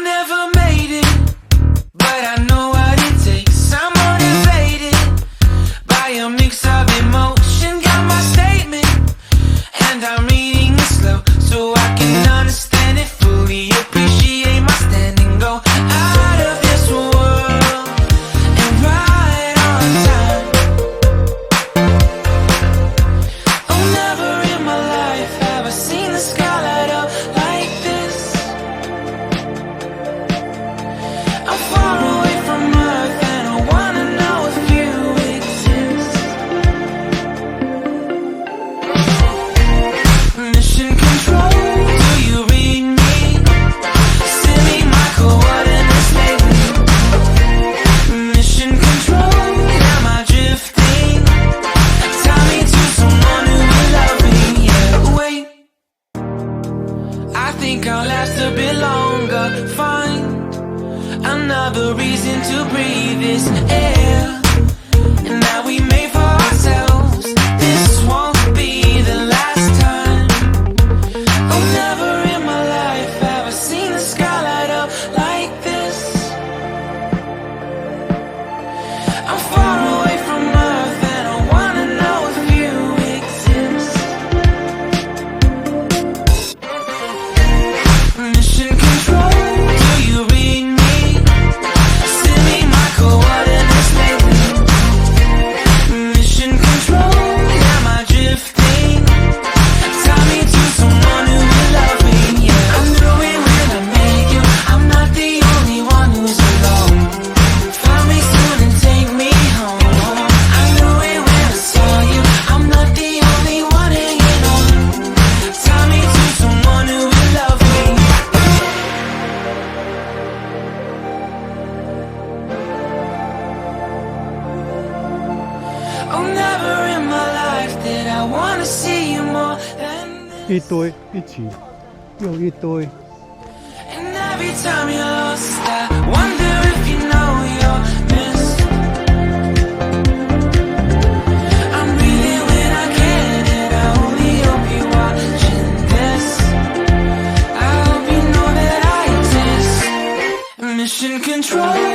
never made it, but I know what it takes. I'm motivated by a mix of emotion. Got my statement, and I'm reading it slow so I can understand it fully. Appreciate my standing, go out of this world and right on time. Oh, never in my life have I seen the sky light up like this. I'm far away from Earth and I wanna know if you exist. Mission control, do you read me? Send me my coordinates lately. Mission control, am I drifting? Tie me to someone who will love me. Yeah, wait, I think I'll last a bit longer. Find another reason to breathe this air, and that we made for ourselves. This won't be the last time. Oh, never in my life have I seen the sky light up like this. I'm far away from Earth and I wanna know if you exist. Mission control, do you read me? Send me my coordinates lately. Mission control, am I drifting? Tie me to someone who will love me. Yeah, I knew it when I met you. I'm not the only one who's alone. Find me soon and take me home. I knew it when I saw you. I'm not the only one hanging on. Tie me to someone who will love me. Oh, never in my life did I wanna see you more than this. 一堆一起，又一堆。 And every time you're lost, I wonder if you know you're missed. I'm breathing when I can, and I only hope you're watching this. I hope you know that I exist. Mission control.